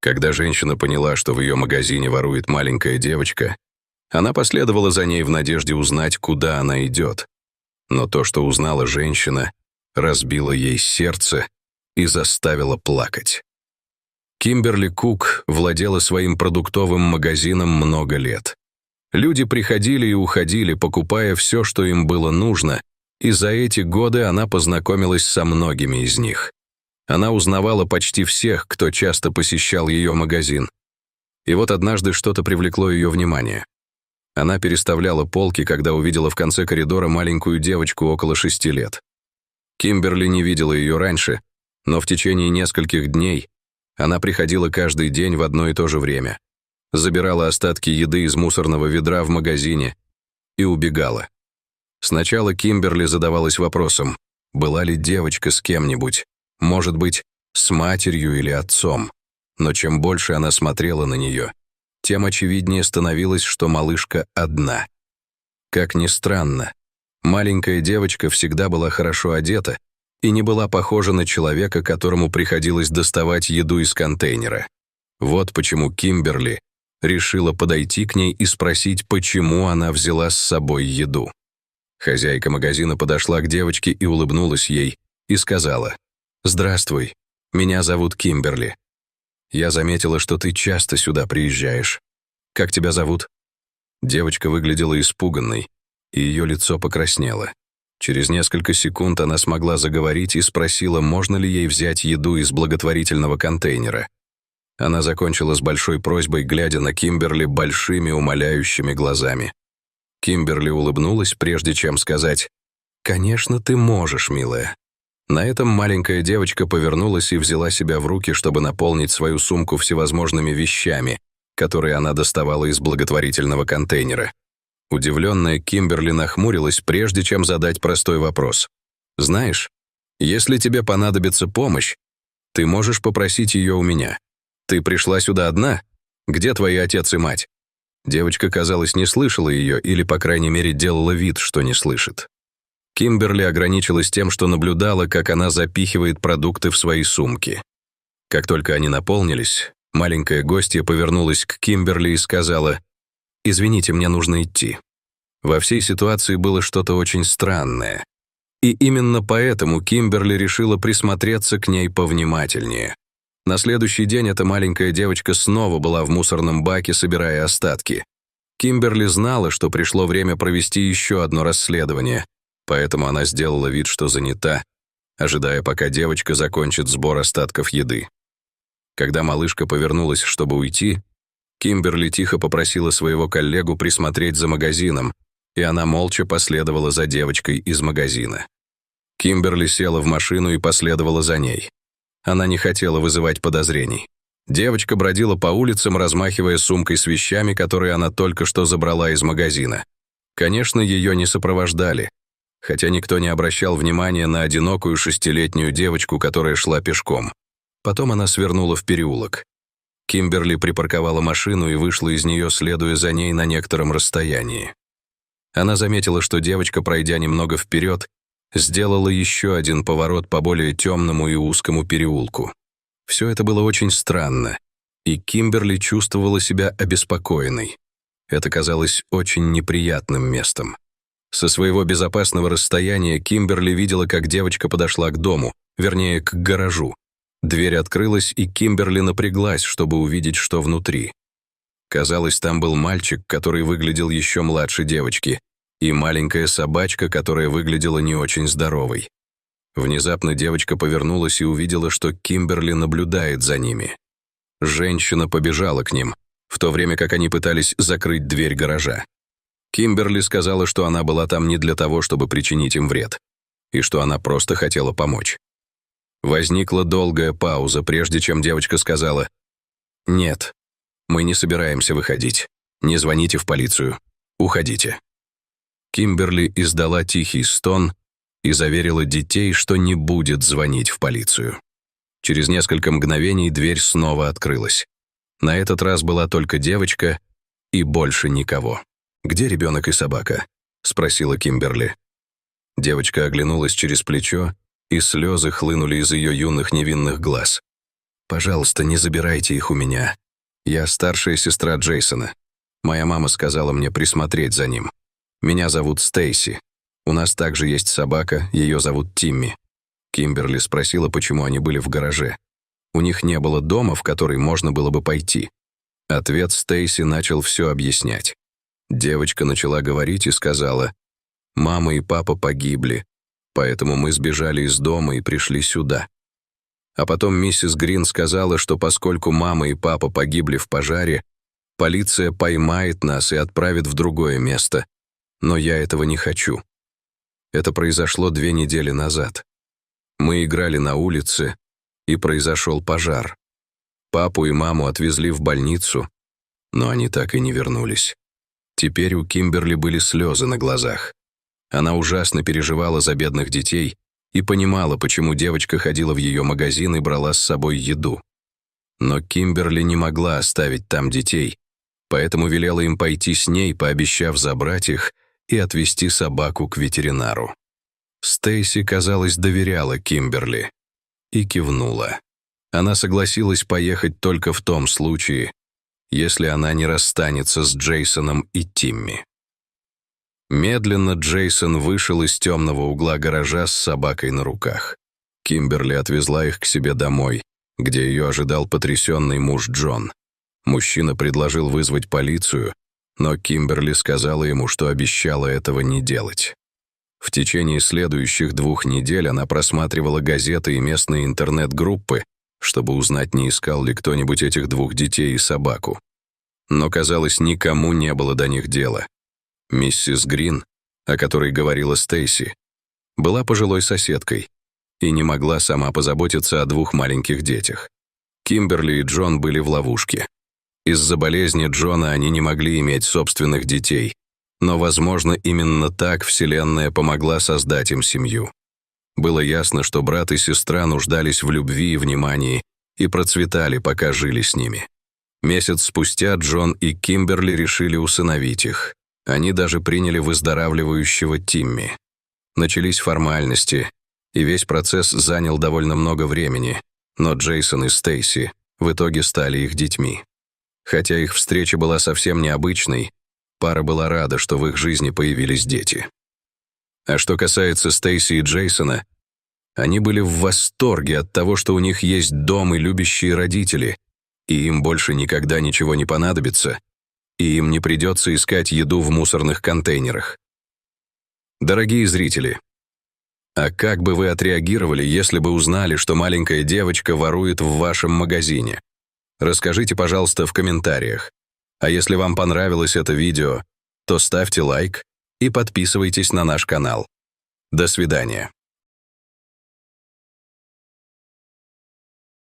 Когда женщина поняла, что в ее магазине ворует маленькая девочка, она последовала за ней в надежде узнать, куда она идет. Но то, что узнала женщина, разбило ей сердце и заставило плакать. Кимберли Кук владела своим продуктовым магазином много лет. Люди приходили и уходили, покупая все, что им было нужно, и за эти годы она познакомилась со многими из них. Она узнавала почти всех, кто часто посещал ее магазин. И вот однажды что-то привлекло ее внимание. Она переставляла полки, когда увидела в конце коридора маленькую девочку около 6 лет. Кимберли не видела ее раньше, но в течение нескольких дней она приходила каждый день в одно и то же время, забирала остатки еды из мусорного ведра в магазине и убегала. Сначала Кимберли задавалась вопросом, была ли девочка с кем-нибудь, может быть, с матерью или отцом. Но чем больше она смотрела на нее, тем очевиднее становилось, что малышка одна. Как ни странно, маленькая девочка всегда была хорошо одета и не была похожа на человека, которому приходилось доставать еду из контейнера. Вот почему Кимберли решила подойти к ней и спросить, почему она взяла с собой еду. Хозяйка магазина подошла к девочке и улыбнулась ей и сказала: «Здравствуй, меня зовут Кимберли. Я заметила, что ты часто сюда приезжаешь. Как тебя зовут?» Девочка выглядела испуганной, и ее лицо покраснело. Через несколько секунд она смогла заговорить и спросила, можно ли ей взять еду из благотворительного контейнера. Она закончила с большой просьбой, глядя на Кимберли большими умоляющими глазами. Кимберли улыбнулась, прежде чем сказать: «Конечно, ты можешь, милая». На этом маленькая девочка повернулась и взяла себя в руки, чтобы наполнить свою сумку всевозможными вещами, которые она доставала из благотворительного контейнера. Удивленная Кимберли нахмурилась, прежде чем задать простой вопрос. «Знаешь, если тебе понадобится помощь, ты можешь попросить ее у меня. Ты пришла сюда одна? Где твои отец и мать?» Девочка, казалось, не слышала ее или, по крайней мере, делала вид, что не слышит. Кимберли ограничилась тем, что наблюдала, как она запихивает продукты в свои сумки. Как только они наполнились, маленькая гостья повернулась к Кимберли и сказала: «Извините, мне нужно идти». Во всей ситуации было что-то очень странное. И именно поэтому Кимберли решила присмотреться к ней повнимательнее. На следующий день эта маленькая девочка снова была в мусорном баке, собирая остатки. Кимберли знала, что пришло время провести еще одно расследование, поэтому она сделала вид, что занята, ожидая, пока девочка закончит сбор остатков еды. Когда малышка повернулась, чтобы уйти, Кимберли тихо попросила своего коллегу присмотреть за магазином, и она молча последовала за девочкой из магазина. Кимберли села в машину и последовала за ней. Она не хотела вызывать подозрений. Девочка бродила по улицам, размахивая сумкой с вещами, которые она только что забрала из магазина. Конечно, ее не сопровождали, хотя никто не обращал внимания на одинокую 6-летнюю девочку, которая шла пешком. Потом она свернула в переулок. Кимберли припарковала машину и вышла из нее, следуя за ней на некотором расстоянии. Она заметила, что девочка, пройдя немного вперед, сделала еще один поворот по более темному и узкому переулку. Все это было очень странно, и Кимберли чувствовала себя обеспокоенной. Это казалось очень неприятным местом. Со своего безопасного расстояния Кимберли видела, как девочка подошла к дому, вернее, к гаражу. Дверь открылась, и Кимберли напряглась, чтобы увидеть, что внутри. Казалось, там был мальчик, который выглядел еще младше девочки, и маленькая собачка, которая выглядела не очень здоровой. Внезапно девочка повернулась и увидела, что Кимберли наблюдает за ними. Женщина побежала к ним, в то время как они пытались закрыть дверь гаража. Кимберли сказала, что она была там не для того, чтобы причинить им вред, и что она просто хотела помочь. Возникла долгая пауза, прежде чем девочка сказала: «Нет, мы не собираемся выходить. Не звоните в полицию. Уходите». Кимберли издала тихий стон и заверила детей, что не будет звонить в полицию. Через несколько мгновений дверь снова открылась. На этот раз была только девочка и больше никого. «Где ребенок и собака?» — спросила Кимберли. Девочка оглянулась через плечо, и слезы хлынули из ее юных невинных глаз. Пожалуйста, не забирайте их у меня. Я старшая сестра Джейсона. Моя мама сказала мне присмотреть за ним. Меня зовут Стейси. У нас также есть собака, ее зовут Тимми». Кимберли спросила, почему они были в гараже. У них не было дома, в который можно было бы пойти. Ответ Стейси начал все объяснять. Девочка начала говорить и сказала: «Мама и папа погибли, поэтому мы сбежали из дома и пришли сюда». А потом миссис Грин сказала, что поскольку мама и папа погибли в пожаре, полиция поймает нас и отправит в другое место. Но я этого не хочу. Это произошло 2 недели назад. Мы играли на улице, и произошел пожар. Папу и маму отвезли в больницу, но они так и не вернулись. Теперь у Кимберли были слезы на глазах. Она ужасно переживала за бедных детей и понимала, почему девочка ходила в ее магазин и брала с собой еду. Но Кимберли не могла оставить там детей, поэтому велела им пойти с ней, пообещав забрать их и отвезти собаку к ветеринару. Стейси, казалось, доверяла Кимберли и кивнула. Она согласилась поехать только в том случае, если она не расстанется с Джейсоном и Тимми. Медленно Джейсон вышел из темного угла гаража с собакой на руках. Кимберли отвезла их к себе домой, где ее ожидал потрясенный муж Джон. Мужчина предложил вызвать полицию, но Кимберли сказала ему, что обещала этого не делать. В течение следующих 2 недель она просматривала газеты и местные интернет-группы, чтобы узнать, не искал ли кто-нибудь этих 2 детей и собаку. Но, казалось, никому не было до них дела. Миссис Грин, о которой говорила Стейси, была пожилой соседкой и не могла сама позаботиться о 2 маленьких детях. Кимберли и Джон были в ловушке. Из-за болезни Джона они не могли иметь собственных детей, но, возможно, именно так Вселенная помогла создать им семью. Было ясно, что брат и сестра нуждались в любви и внимании и процветали, пока жили с ними. Месяц спустя Джон и Кимберли решили усыновить их. Они даже приняли выздоравливающего Тимми. Начались формальности, и весь процесс занял довольно много времени, но Джейсон и Стейси в итоге стали их детьми. Хотя их встреча была совсем необычной, пара была рада, что в их жизни появились дети. А что касается Стейси и Джейсона, они были в восторге от того, что у них есть дом и любящие родители, и им больше никогда ничего не понадобится, и им не придется искать еду в мусорных контейнерах. Дорогие зрители, а как бы вы отреагировали, если бы узнали, что маленькая девочка ворует в вашем магазине? Расскажите, пожалуйста, в комментариях. А если вам понравилось это видео, то ставьте лайк и подписывайтесь на наш канал. До свидания.